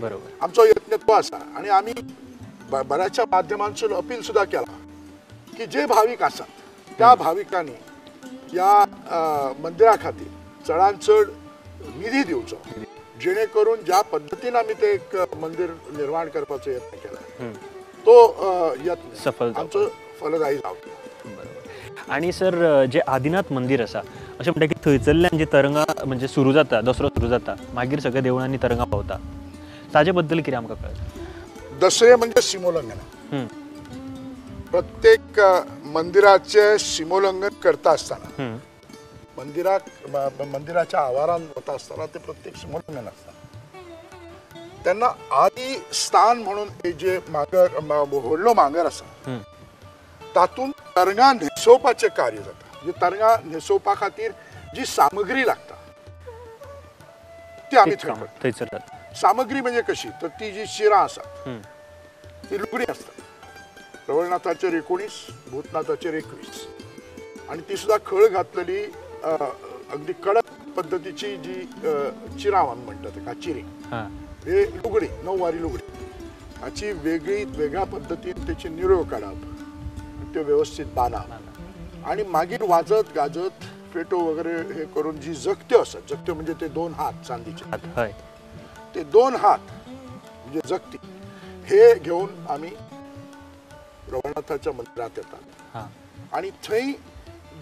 बरोबर आमचो यत्न तो आसा आणि आम्ही बऱ्याचशा माध्यमांसून अपील सुद्धा केला की जे भाविक असतात त्या भाविकांनी या मंदिरा खातीर चडांत चड निधी दिवचो जेणेकरून ज्या पद्धतीने आम्ही ते एक मंदिर निर्माण करपाचो यत्न केला तो यत्न सफल आमचो फलदायी जावचो. आणि सर जे आदिनाथ मंदिर आसा अशें म्हणटा की थंयसरल्यान जी तरंगा म्हणजे सुरू जाता दसरो सुरू जाता मागीर सगळ्या देवळांनी तरंगा पावता ताजे बद्दल कितें आमकां कळटा? दसरे म्हणजे सिमोल्लंघन. प्रत्येक मंदिराचे सिमोल्लंघन करता असताना मंदिराच्या आवारान वता असताना ते प्रत्येक सिमोल्लंघन असता त्यांना आदी स्थान म्हणून हे जे मागर व्हडलो मागर आसा तातून तरंगा न्हेसोवपाचें कार्य जाता. म्हणजे तरंगा न्हेसोवपा खातीर जी सामग्री लागता ती आमी थंयसर जाता. सामग्री म्हणजे कशी तर ती जी शिरां आसात ती लुगडी असतात. रवळनाथाचेर 19 भूतनाथाचेर 21 आणि ती सुद्धा खळ घातलेली अगदी कडक पद्धतीची जी चिरां आमी म्हणटा ताका चिरी हे लुगडी 9 वारी लुगडी हाची वेगळ्या पद्धतीन त्याची निरो काडप त्यो व्यवस्थित बांदप आणि मागीर वाजत गाजत फेटो वगैरे हे करून जी जगत्यो असतात जगत्यो म्हणजे ते 2 हात चांदीचे ते 2 हात म्हणजे जगती हे घेऊन आम्ही रवळनाथाच्या मंदिरात येतात आणि थंय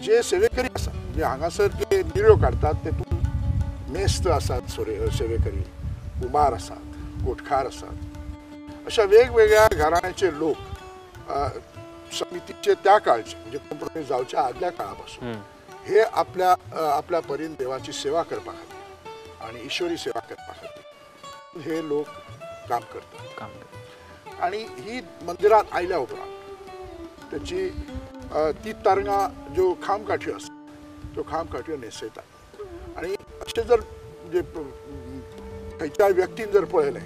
जे सेवेकरी असतात म्हणजे हांगासर जे निऱ्यो काढतात तेतून मेस्त असतात सेवेकरी कुंभार असतात कोठखार असतात अशा वेगवेगळ्या घराण्याचे लोक समितीचे त्या काळचे म्हणजे कॉम्प्रोमाइज जावच्या आदल्या काळापासून हे आपल्या परीन देवाची सेवा करपा खातीर आणि ईश्वरी सेवा करपा खातीर हे लोक काम करतात आणि ही मंदिरात आयल्या उपरांत त्याची ती तरंगा ज्यो खामकाठ्यो असतात त्यो खामकाठ्यो न्हेसयतात आणि अशें जर म्हणजे खंयच्या व्यक्तीन जर पळयलें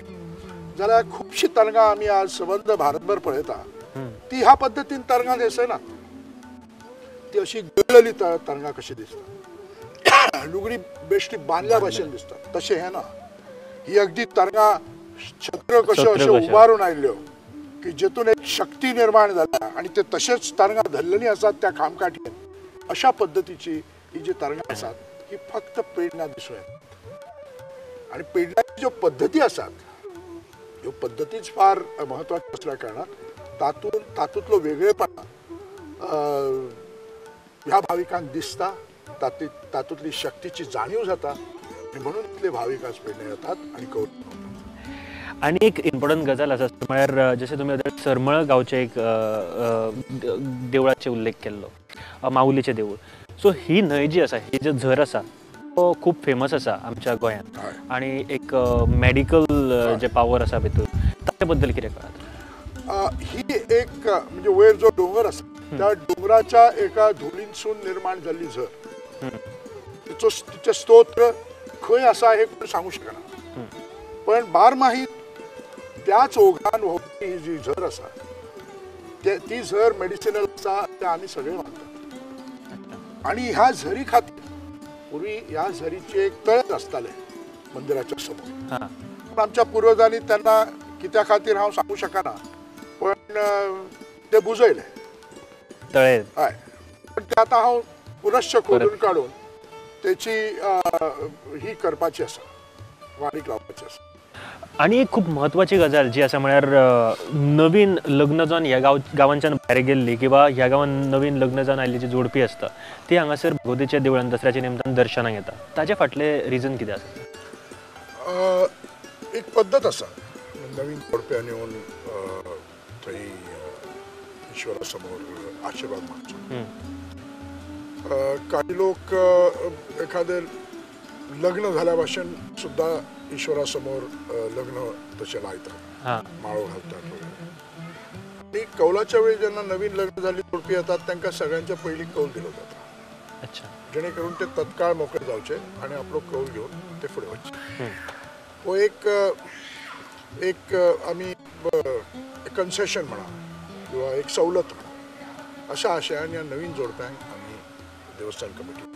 जाल्यार खुबशी तरंगा आमी आज सबंद भारतभर पळयता ती ह्या पद्धतीन तरंगा न्हेसयनात. ती अशी गळलेली तरंगा कशी दिसता लुगडी बेश्टी बांदल्या भशेन दिसता तशें हें ना. ही अगदी तरंगा छत्र कश्यो अश्यो उबारून आयल्ल्यो की जेतून एक शक्ती निर्माण जाल्या आणि ते तशेंच तरंगा धरलेली आसात त्या खामकाठीन अशा पद्धतीची ही जी तरंगा आसात ही फक्त पेडण्यात दिसून येतात आणि पेडण्याच्यो ज्यो पद्धती आसात ह्यो पद्धतीच फार महत्वाच्यो असल्या कारणान तातूंतलो वेगळेपणा ह्या भाविकांक दिसता तातूंतली शक्तीची जाणीव जाता आणि म्हणून इतले भाविक आज पेडणे येतात आणि कौतुक. आणि एक इम्पॉर्टंट गजाल आसा म्हळ्यार जशें तुमी सरमळ गांवचे एक देवळाचे उल्लेख केल्लो माऊलीचें देवूळ. सो ही न्हंय जी आसा ही जो झर आसा तो खूब फेमस आसा आमच्या गोंयांत आणि एक मेडिकल जे पावर आसा भितूर ताचे बद्दल कितें कळटा? ही एक म्हणजे वयर जो डोंगर आसा त्या डोंगराच्या एका धुळींसून निर्माण जाल्ली झर. तिचे स्तोत्र खंय आसा हे कोण सांगू शकना पण बारमाही त्याच ओघान व्हांवपी ही जी झर आसा ती झर मेडिसिनल आसा ते आमी सगळे मानतात आणि ह्या झरी खातीर पूर्वी ह्या झरीचे एक तळेच आसताले मंदिराच्या समोर. पण आमच्या पूर्वजांनी त्यांना कित्या खातीर हांव सांगू शकना पण ते बुजयले तळे हय पण ते आतां हांव पुनश्च खोदून काडून त्याची ही करपाची आसा वाडीक लावपाची आसा. आणि एक खूप महत्वाची गजाल जी आसा म्हळ्यार नवीन लग्न जावन ह्या गांवांच्यान भायर गेल्ली किंवा ह्या गांवान नवीन लग्न जावन आयल्ली जी जोडपी आसता ती हांगासर भगवतीच्या देवळान दसऱ्याच्या निमतान दर्शनाक येता. ताचे फाटले रिजन कितें आसा? एक पद्दत आसा नवीन जोडप्यान येवन थंय ईश्वरा समोर आशिर्वाद मागचो. काही लोक एखादे लग्न झाल्या भाशेन सुद्धा ईश्वरा समोर लग्न तशें लायतात माळो घालतात वगैरे. आणि कौलाच्या वेळी जेन्ना नवीन लग्न जाल्ली जोडपी येतात तांकां सगळ्यांच्या पयलीं कौल दिलो जाता जेणेकरून ते तत्काळ मोकळे जावचे आणि आपलो कौल घेवन ते फुडें वचचे. हो एक आमी कन्सेशन म्हणा किंवा एक सवलत अशा आशयान ह्या नवीन जोडप्यांक आमी देवस्थान कमिटी दिता.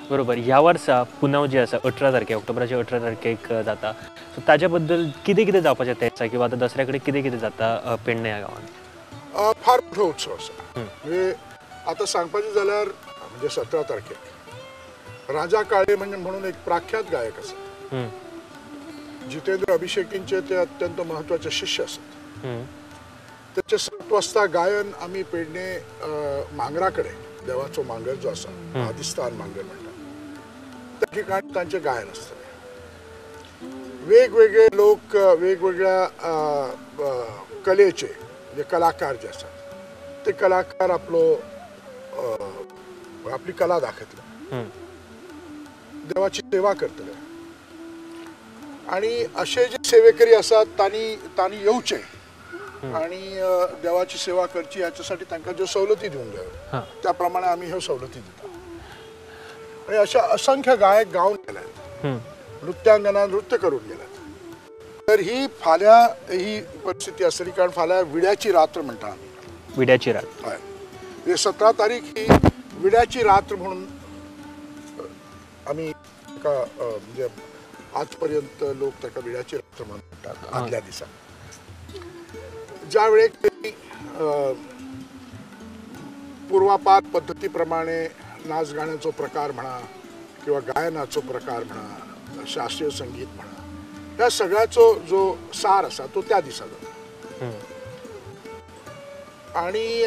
बरोबर. ह्या वर्सा पुनव जे आसा 18 तारखेक ऑक्टोबराच्या 18 तारखेक जाता. सो ताच्या बद्दल कितें कितें जावपाचें तें आसा किंवा आतां दसऱ्या कडेन कितें कितें जाता पेडणे ह्या गांवांत? फार मोठो उत्सव आसा. म्हणजे आता सांगपाचें जाल्यार म्हणजे 17 तारखेक राजा काळे म्हणून एक प्रख्यात गायक आसा. जितेंद्र अभिषेकींचे ते अत्यंत महत्वाचे शिष्य असतात. त्याचे 7 वाजता गायन आम्ही पेडणे मांगराकडे, देवाचो मांगर जो आसा, आदिस्थान मांगर म्हणतात, त्या ठिकाणी तांचे गायन असतले. वेगवेगळे लोक वेगवेगळ्या कलेचे जे कलाकार जे असतात ते कलाकार आपली कला दाखयतले, देवाची सेवा करतले. आणि असे जे सेवेकरी असतात तांणी येवचे आणि देवाची सेवा करची याच्यासाठी तांकां ज्यो सवलती दिवंक जाय त्या प्रमाणे आम्ही ह्यो सवलती दिता. आणि अशा असंख्य गायक गावन गेल्यात, नृत्यांगना नृत्य करून गेल्यात. तर ही फाल्यां ही परिस्थिती आसतली, कारण फाल्यां विड्याची रात्र म्हणटा आमी. विड्याची रात. हय. 17 तारीख ही विड्याची रात्र म्हणून आमी म्हणजे आजपर्यंत लोक ताका विड्याची रात्र म्हणटात. आदल्या दिसा ज्या वेळेक पूर्वापार पद्धती प्रमाणे नाच गाण्याचो प्रकार म्हणा किंवा गायनाचो प्रकार म्हणा, शास्त्रीय संगीत म्हणा, ह्या सगळ्याचो जो सार आसा तो त्या दिसा जाता. आणि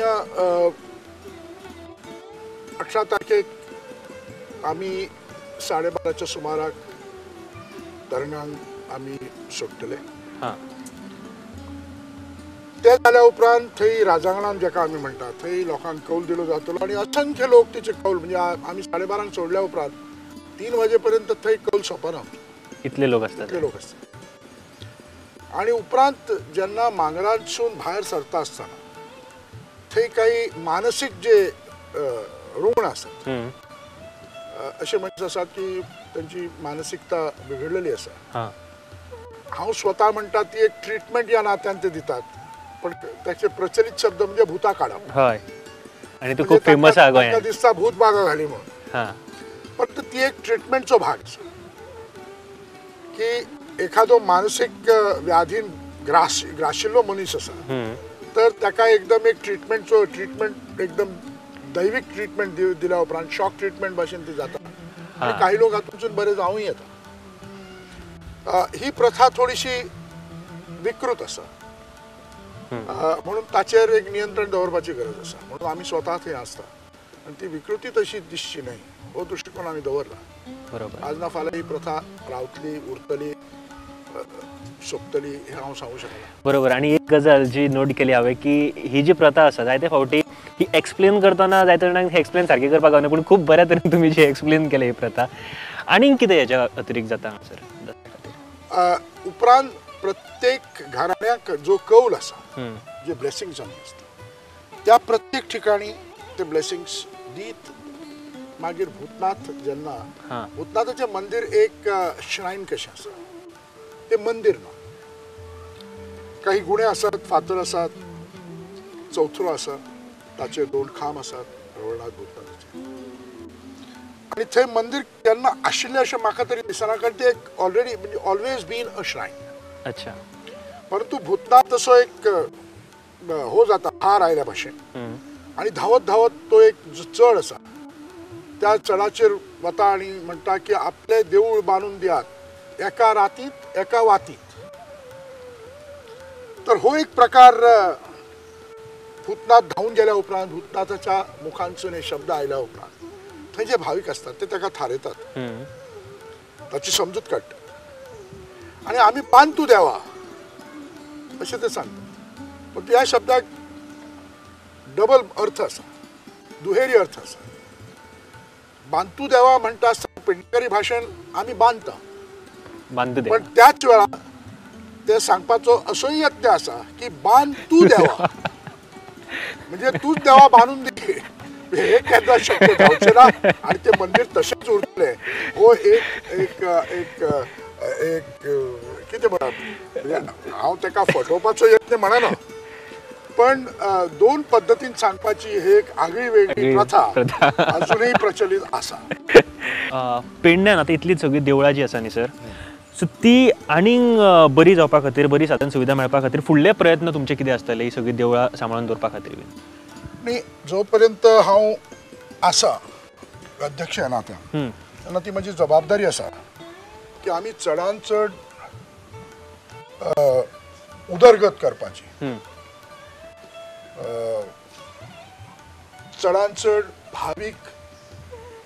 18 तारखेक आमी 12:30च्या सुमाराक तरंगांक आमी सोडटले. ते जाल्या उपरांत थंय राजांगणान जेका आमी म्हणटा थंय लोकांक कौल दिलो जातलो. आणि असंख्य लोक तिचे कौल म्हणजे आमी 12:30 सोडल्या उपरांत 3 वाजेपर्यंत थंय कौल सोंपना. इतले लोक असतात. आणि उपरांत जेन्ना मांगरांतसून भायर सरता आसतना थंय काही मानसीक जे रुग्ण आसात, असे मनीस आसात की त्यांची मानसिकता बिघडलेली आसा. हांव स्वता म्हणटा ती एक ट्रीटमेंट या नात्यान ते दितात, पण त्याचे प्रचलित शब्द म्हणजे भुता काढप. हय. आणि तो खूप फेमस आहे गोंयांत. दिसता भूत बागा घाली म्हणून. पण ती एक ट्रीटमेंटचो भाग आसा की एखादो मानसिक व्याधीन ग्राशिल्लो मनीस आसा तर ताका एकदम एक ट्रीटमेंट एकदम दैविक ट्रीटमेंट दिल्या उपरांत शॉक ट्रीटमेंट भाशेन ती जाता. आणि काही लोक हातूंतसून बरे जावूं येता. ही प्रथा थोडीशी विकृत आसा, म्हणून ताचेर एक नियंत्रण दवरपाची गरज आसा. म्हणून आमी स्वता थंय आसता आनी ती विकृती तशी दिसची न्हय हो दृश्टिकोन आमी दवरला. बरोबर. आज ना फाल्यां ही प्रथा रावतली, उरतली, सोंपतली हें हांव सांगूं शकना. बरोबर. आणि एक गजाल जी नोट केली हांवें की ही जी प्रथा आसा जायते फावटी ही एक्सप्लेन करतना जायते जाणांक एक्सप्लेन सारकी करपाक गावना, पूण खूब बऱ्या तरेन तुमी जी एक्सप्लेन केली ही प्रथा. आनीक कितें हेच्या अतिरिक्त जाता हांगासर? उपरांत प्रत्येक घराण्याक जो कौल आसा, जे ब्लेसिंग्स आमी आसता त्या प्रत्येक ठिकाणी ते ब्लेसिंग्स दीत मागीर भूतनाथ जेन्ना भूतनाथाचें मंदिर एक श्रायन कशें आसा, ते मंदिर ना. काही गुणे आसात, फातर आसात, चौथरो आसा, ताचे 2 खांब आसात रवळनाथ भूतनाथाचे. आणि थंय मंदिर केन्ना आशिल्लें अशें म्हाका तरी दिसना, कारण ते एक ऑलरेडी म्हणजे ऑलवेज बीन अ श्रायन. अच्छा. परंतु भूतनाथ तसो एक हो जाता हार आयल्या भाशेन. आणि धावत धावत तो एक चढ आसा त्या चढाचेर वता आणि म्हणटा की आपले देऊळ बांदून दियात एका रातीत एका वातीत. तर हो एक प्रकार भूतनाथ धावून गेल्या उपरांत भूतनाथाच्या मुखांसून हे शब्द आयल्या उपरांत थंय जे भाविक असतात ते ताका थारयतात, ताची समजूत काडटात. आणि आमी बांदतू देवा अशें ते सांगतात. पण ह्या शब्दाक डबल अर्थ आसा, दुहेरी अर्थ आसा. बांदतू देवा म्हणटा आसतना पेडणेकरी भाशेन आमी बांदता, पण त्याच वेळा ते सांगपाचो असोय यत्न आसा की बांद तू देवा म्हणजे तूच देवा बांदून दे. हे केन्ना शक्य जावचें ना आनी ते मंदिर तशेंच उरतलें. हो एक एक एक एक कितें म्हणप, हांव ताका फटोवपाचो यत्न म्हणना, पण 2 पद्दतीन सांगपाची ही एक आगळी वेगळी प्रथा अजूनही प्रचलित आसा. पेडण्यान आतां इतली सगळी देवळां जी आसा न्ही सर, सो ती आनीक बरी जावपा खातीर, बरी साधन सुविधा मेळपा खातीर फुडले प्रयत्न तुमचे कितें आसतले ही सगळी देवळां सांबाळून दवरपा खातीर बीन? न्ही, जो पर्यंत हांव आसा अध्यक्ष नात्यान तेन्ना ती म्हजी जबाबदारी आसा की आमी चडांत चड उदरगत करपाची, चडांत चड भावीक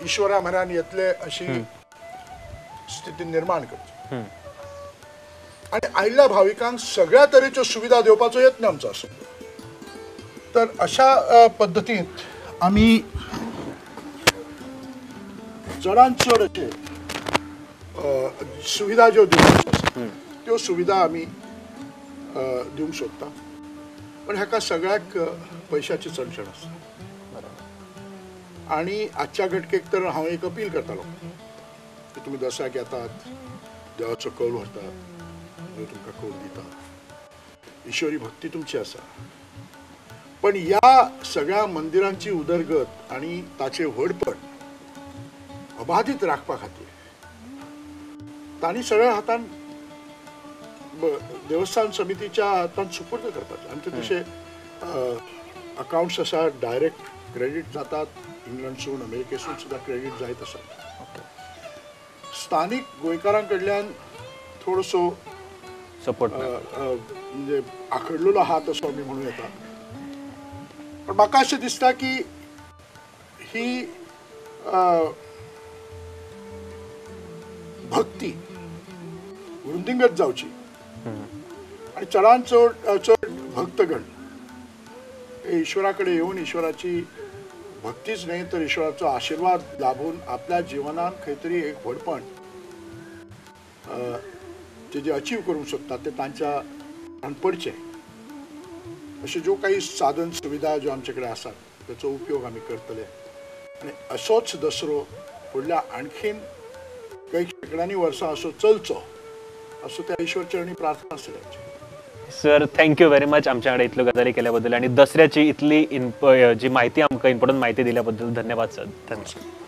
ईश्वरा म्हऱ्यान येतले अशी स्थिती निर्माण करची आनी आयिल्ल्या भाविकांक सगळ्या तरेच्यो सुविधा दिवपाचो यत्न आमचो आसा. तर अशा पद्दतींत आमी चडांत चड अशे सुविधा ज्यो दिवपाच्यो आसा त्यो सुविधा आमी दिवंक सोदता. पण हेका सगळ्याक पयशांची चणचण आसा. आनी आजच्या घटकेक तर हांव एक अपील करतालो की तुमी दसऱ्याक येतात, देवाचो कौल व्हरतात, देव तुमकां कौल दिता, ईश्वरी भक्ती तुमची आसा. पण ह्या सगळ्या मंदिरांची उदरगत आनी ताचे व्हडपण अबाधीत राखपा खातीर तांणी सगळ्या हातान देवस्थान समितीच्या हातान सुपूर्द करपाचें. आनी ते तशे अकाउंट्स आसा, डायरेक्ट क्रेडीट जातात, इंग्लंडसून अमेरिकेसून सुद्दां क्रेडीट जायत आसा. स्थानीक गोंयकारां कडल्यान थोडोसो सपोर्ट म्हणजे आखडलेलो हात असो आमी म्हणूं येता. पण म्हाका अशें दिसता की ही भक्ती वृंदिंगत जावची आनी चडांत चड भक्तगण ईश्वरा कडेन येवन ईश्वराची भक्तीच न्हय तर ईश्वराचो आशिर्वाद लाभून आपल्या जिवनान खंय तरी एक व्हडपण जे अचीव करूंक सोदतात ते तांच्या पडचे. अशे ज्यो काही साधन सुविधा ज्यो आमचे कडेन आसात ताचो उपयोग आमी करतले आनी असोच दसरो फुडल्या आणखीन काही शेकड्यांनी वर्सां असो चलचो असो त्या ईश्वर चरणी प्रार्थना आसतली. सर, थँक्यू व्हेरी मच आमच्या कडेन इतल्यो गजाली केल्या बद्दल आणि दसऱ्याची इतली जी माहिती आमकां इम्पॉर्टंट माहिती दिल्या बद्दल धन्यवाद सर. धन्यवाद.